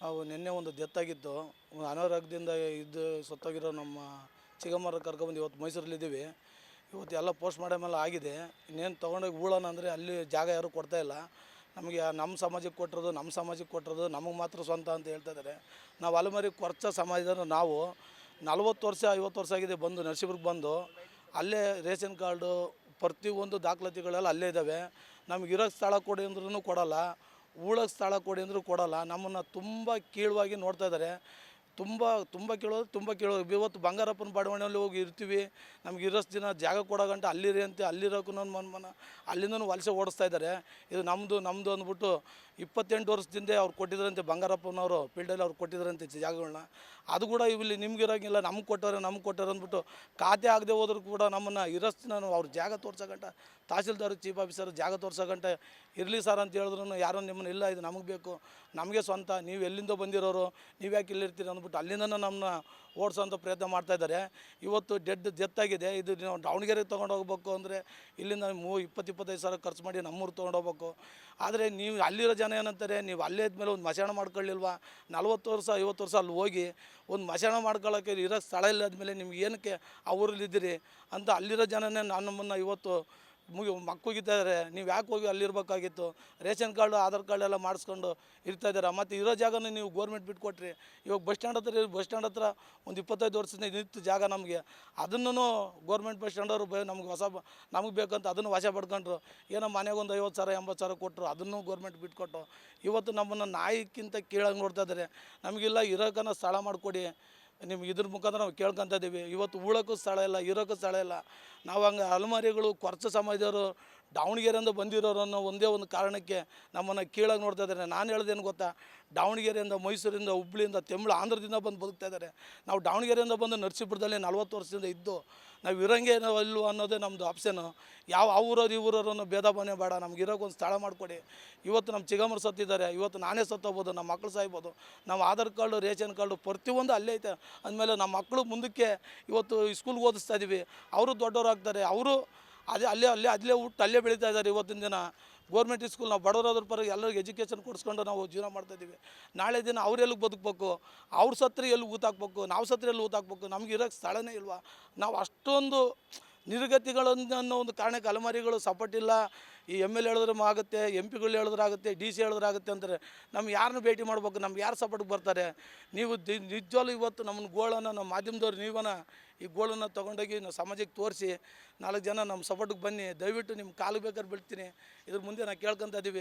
ಅವು ನಿನ್ನೆ ಒಂದು ಡೆತ್ ಆಗಿತ್ತು. ಅನಾರೋಗ್ಯದಿಂದ ಇದ್ದು ಸತ್ತೋಗಿರೋ ನಮ್ಮ ಚಿಕ್ಕಮ್ಮರ ಕರ್ಕೊಬಂದು ಇವತ್ತು ಮೈಸೂರಲ್ಲಿದ್ದೀವಿ. ಇವತ್ತು ಎಲ್ಲ ಪೋಸ್ಟ್ ಮಾರ್ಟಮ್ ಎಲ್ಲ ಆಗಿದೆ. ಇನ್ನೇನು ತೊಗೊಂಡೋಗಿ ಹೂಳೋಣ ಅಂದರೆ ಅಲ್ಲಿ ಜಾಗ ಯಾರೂ ಕೊಡ್ತಾಯಿಲ್ಲ. ನಮಗೆ ನಮ್ಮ ಸಮಾಜಕ್ಕೆ ಕೊಟ್ಟಿರೋದು ನಮಗೆ ಮಾತ್ರ ಸ್ವಂತ ಅಂತ ಹೇಳ್ತಾ ಇದ್ದಾರೆ. ನಾವು ಅಲೆಮಾರಿ ಕೊರ್ಚ ಸಮಾಜದವರು. ನಾವು 40 ವರ್ಷ 50 ವರ್ಷ ಆಗಿದೆ ಬಂದು ನರಸೀಪುರಕ್ಕೆ ಬಂದು. ಅಲ್ಲೇ ರೇಷನ್ ಕಾರ್ಡು ಪ್ರತಿಯೊಂದು ದಾಖಲಾತಿಗಳೆಲ್ಲ ಅಲ್ಲೇ ಇದ್ದಾವೆ. ನಮ್ಗೆ ಇರೋಕ್ಕೆ ಸ್ಥಳ ಕೊಡಿ ಅಂದ್ರೂ ಕೊಡೋಲ್ಲ, ಉಳೋಕ್ಕೆ ಸ್ಥಳ ಕೊಡಿ ಅಂದರೂ ಕೊಡೋಲ್ಲ. ನಮ್ಮನ್ನು ತುಂಬ ಕೀಳಾಗಿ ನೋಡ್ತಾ ಇದ್ದಾರೆ. ತುಂಬ ಕೇಳೋದು. ಇವತ್ತು ಬಂಗಾರಪ್ಪನ ಬಡಾವಣೆಯಲ್ಲಿ ಹೋಗಿ ಇರ್ತೀವಿ, ನಮ್ಗೆ ಇರೋಷ್ಟು ದಿನ ಜಾಗ ಕೊಡೋಗಂಟ ಅಲ್ಲಿರಿ ಅಂತ ಅಲ್ಲಿರೋಕ್ಕೂ ಮನ ಅಲ್ಲಿಂದನೂ ವಲಸೆ ಓಡಿಸ್ತಾ ಇದ್ದಾರೆ. ಇದು ನಮ್ಮದು ಅಂದ್ಬಿಟ್ಟು 28 ವರ್ಷದಿಂದ ಅವ್ರು ಕೊಟ್ಟಿದ್ರಂತೆ, ಬಂಗಾರಪ್ಪನವರು ಫೀಲ್ಡಲ್ಲಿ ಅವ್ರು ಕೊಟ್ಟಿದ್ರಂತೆ ಜಾಗಗಳನ್ನ. ಅದು ಕೂಡ ಇಲ್ಲಿ ನಿಮ್ಗಿರೋಂಗಿಲ್ಲ, ನಮ್ಗೆ ಕೊಟ್ಟವ್ರೆ ಅಂದ್ಬಿಟ್ಟು ಖಾತೆ ಆಗದೆ ಹೋದ್ರೂ ಕೂಡ ನಮ್ಮನ್ನು ಇರೋಷ್ಟು ದಿನ ಅವ್ರು ಜಾಗ ತೋರ್ಸೋಗಂಟ, ತಹಸೀಲ್ದಾರ್ ಚೀಫ್ ಆಫೀಸರ್ ಜಾಗ ತೋರ್ಸೋಗಂಟ ಇರಲಿ ಸರ್ ಅಂತ ಹೇಳಿದ್ರು ಯಾರೋ ನಿಮ್ಮನ್ನು ಇಲ್ಲ, ಇದು ನಮಗೆ ಬೇಕು, ನಮಗೆ ಸ್ವಂತ, ನೀವು ಎಲ್ಲಿಂದ ಬಂದಿರೋರು, ನೀವು ಯಾಕೆ ಇಲ್ಲಿರ್ತೀರಿ ಅಂದ್ಬಿಟ್ಟು ಅಲ್ಲಿಂದ ನಮ್ಮನ್ನ ಓಡಿಸೋಂಥ ಪ್ರಯತ್ನ ಮಾಡ್ತಾಯಿದ್ದಾರೆ. ಇವತ್ತು ಡೆತ್ ಆಗಿದೆ. ಇದು ನಾವು ದಾವಣಗೆರೆಗೆ ತೊಗೊಂಡು ಹೋಗ್ಬೇಕು ಅಂದರೆ ಇಲ್ಲಿಂದ 20-25 ಸಾವಿರ ಖರ್ಚು ಮಾಡಿ ನಮ್ಮೂರು ತೊಗೊಂಡು ಹೋಗ್ಬೇಕು. ಆದರೆ ನೀವು ಅಲ್ಲಿರೋ ಜನ ಏನಂತಾರೆ, ನೀವು ಅಲ್ಲೇ ಇದ್ಮೇಲೆ ಒಂದು ಮಶಾಣ ಮಾಡ್ಕೊಳ್ಳಿಲ್ವಾ? 40 ವರ್ಷ 50 ವರ್ಷ ಅಲ್ಲಿ ಹೋಗಿ ಒಂದು ಮಶಾಣ ಮಾಡ್ಕೊಳ್ಳೋಕ್ಕೆ ಇರೋ ಸ್ಥಳ ಇಲ್ಲದ್ಮೇಲೆ ನಿಮ್ಗೆ ಏನಕ್ಕೆ ಆ ಊರಲ್ಲಿದ್ದೀರಿ ಅಂತ ಅಲ್ಲಿರೋ ಜನನೇ ನಮ್ಮನ್ನು ಇವತ್ತು ಮಕ್ಕಳಿದ್ದಾರೆ. ನೀವು ಯಾಕೆ ಹೋಗಿ ಅಲ್ಲಿರ್ಬೇಕಾಗಿತ್ತು? ರೇಷನ್ ಕಾರ್ಡು ಆಧಾರ್ ಕಾರ್ಡ್ ಎಲ್ಲ ಮಾಡಿಸ್ಕೊಂಡು ಇರ್ತಾಯಿದ್ದಾರೆ. ಮತ್ತು ಇರೋ ಜಾಗನ ನೀವು ಗೋರ್ಮೆಂಟ್ ಬಿಟ್ಕೊಟ್ರಿ. ಇವಾಗ ಬಸ್ ಸ್ಟ್ಯಾಂಡ್ ಹತ್ರ ಒಂದು 25 ವರ್ಷದಿಂದ ಇತ್ತು ಜಾಗ ನಮಗೆ. ಅದನ್ನು ಗೋರ್ಮೆಂಟ್ ಬಸ್ ಸ್ಟ್ಯಾಂಡವರು ನಮಗೆ ಬೇಕಂತ ಅದನ್ನು ವಶ ಪಡ್ಕೊಂಡ್ರು. ಏನೋ ಮನೆಗೆ ಒಂದು 50 ಸಾವಿರ 80 ಸಾವಿರ ಕೊಟ್ಟರು, ಅದನ್ನು ಗೋರ್ಮೆಂಟ್ ಬಿಟ್ಕೊಟ್ಟು ಇವತ್ತು ನಮ್ಮನ್ನು ನಾಯಿಕ್ಕಿಂತ ಕೀಳಾಗಿ ನೋಡ್ತಾ ಇದ್ದಾರೆ. ನಮಗಿಲ್ಲ, ಇರೋಕ್ಕನ ಸ್ಥಳ ಮಾಡಿಕೊಡಿ, ನಿಮ್ಗೆ ಇದ್ರ ಮುಖಾಂತರ ನಾವು ಕೇಳ್ಕೊತಾ ಇದ್ದೀವಿ. ಇವತ್ತು ಉಳೋಕ್ಕೂ ಸ್ಥಳ ಇಲ್ಲ, ಇರೋಕ್ಕೂ ಸ್ಥಳ ಇಲ್ಲ. ನಾವು ಹಂಗೆ ಅಲೆಮಾರಿಗಳು ಕೊರ್ಚ ಸಮಾಜದವರು ದಾವಣಗೆರೆಯಿಂದ ಬಂದಿರೋರು ಅನ್ನೋ ಒಂದೇ ಒಂದು ಕಾರಣಕ್ಕೆ ನಮ್ಮನ್ನು ಕೀಳಾಗಿ ನೋಡ್ತಾ ಇದ್ದಾರೆ. ನಾನು ಹೇಳ್ದೇನು ಗೊತ್ತಾ, ದಾವಣಗೆರೆಯಿಂದ, ಮೈಸೂರಿಂದ, ಹುಬ್ಳಿಯಿಂದ, ತಮಿಳು, ಆಂಧ್ರದಿಂದ ಬಂದು ಬದುಕ್ತಾ ಇದ್ದಾರೆ. ನಾವು ದಾವಣಗೆರೆಯಿಂದ ಬಂದು ನರಸೀಪುರದಲ್ಲಿ 40 ವರ್ಷದಿಂದ ಇದ್ದು ನಾವು ಇರೋಂಗೆ ಇಲ್ವೋ ಅನ್ನೋದೇ ನಮ್ಮದು ಆಪ್ಷನು. ಯಾವ ಊರವ್ರು ಊರವರನ್ನು ಭೇದ ಭಾವನೆ ಬೇಡ, ನಮ್ಗೆ ಇರೋಕ್ಕೆ ಒಂದು ಸ್ಥಳ ಮಾಡಿಕೊಡಿ. ಇವತ್ತು ನಮ್ಮ ಚಿಕ್ಕಮ್ಮರು ಸತ್ತಿದ್ದಾರೆ, ಇವತ್ತು ನಾನೇ ಸತ್ತೋಗ್ಬೋದು, ನಮ್ಮ ಮಕ್ಕಳು ಸಾಯ್ಬೋದು. ನಾವು ಆಧಾರ್ ಕಾರ್ಡು ರೇಷನ್ ಕಾರ್ಡು ಪ್ರತಿಯೊಂದು ಅಲ್ಲೇ ಐತೆ ಅಂದಮೇಲೆ ನಮ್ಮ ಮಕ್ಕಳು ಮುಂದಕ್ಕೆ ಇವತ್ತು ಸ್ಕೂಲ್ಗೆ ಓದಿಸ್ತಾ ಇದ್ದೀವಿ. ಅವರು ದೊಡ್ಡವರು ಆಗ್ತಾರೆ, ಅವರು ಅಲ್ಲೇ ಹುಟ್ಟು ಅಲ್ಲೇ ಬೆಳೀತಾ ಇದ್ದಾರೆ. ಇವತ್ತಿನ ದಿನ ಗೋರ್ಮೆಂಟ್ ಸ್ಕೂಲ್, ನಾವು ಬಡವರಾದ್ರ ಪರವಾಗಿ ಎಲ್ಲರಿಗೂ ಎಜುಕೇಷನ್ ಕೊಡಿಸ್ಕೊಂಡು ನಾವು ಜೀವನ ಮಾಡ್ತಾಯಿದ್ದೀವಿ. ನಾಳೆ ದಿನ ಅವ್ರು ಎಲ್ಲಿಗೆ ಬದುಕಬೇಕು? ಅವ್ರು ಸತ್ರೆ ಎಲ್ಲಿ ಊತಾಕ್ಬೇಕು, ನಾವು ಸತ್ರೆ ಎಲ್ಲಿ ಊತಾಕ್ಬೇಕು? ನಮ್ಗೆ ಇರೋಕ್ಕೆ ಸ್ಥಳನೇ ಇಲ್ವಾ? ನಾವು ಅಷ್ಟೊಂದು ನಿರ್ಗತಿಗಳನ್ನೋ ಒಂದು ಕಾರಣಕ್ಕೆ ಅಲೆಮಾರಿಗಳು ಸಪೋರ್ಟ್ ಇಲ್ಲ. ಈ MLA ಹೇಳಿದ್ರೆ ಆಗುತ್ತೆ, MP ಗಳು ಹೇಳಿದ್ರೆ ಆಗುತ್ತೆ, DC ಹೇಳಿದ್ರೆ ಆಗುತ್ತೆ ಅಂತಾರೆ. ನಮ್ಗೆ ಯಾರನ್ನ ಭೇಟಿ ಮಾಡ್ಬೇಕು? ನಮ್ಗೆ ಯಾರು ಸಪೋರ್ಟ್ಗೆ ಬರ್ತಾರೆ? ನೀವು ನಿಜವಾಗ್ಲೂ ಇವತ್ತು ನಮ್ಮನ್ನ ಗೋಳನ್ನು ನಮ್ಮ ಮಾಧ್ಯಮದವ್ರು ನೀವನ್ನ ಈ ಗೋಳನ್ನು ತೊಗೊಂಡೋಗಿ ನಾವು ಸಮಾಜಕ್ಕೆ ತೋರಿಸಿ 4 ಜನ ನಮ್ಮ ಸಪೋರ್ಟ್ಗೆ ಬನ್ನಿ. ದಯವಿಟ್ಟು ನಿಮ್ಮ ಕಾಲು ಬೇಕಾದ್ರೆ ಬೀಳ್ತೀನಿ. ಇದ್ರ ಮುಂದೆ ನಾವು ಕೇಳ್ಕೊತಾ ಇದ್ದೀವಿ.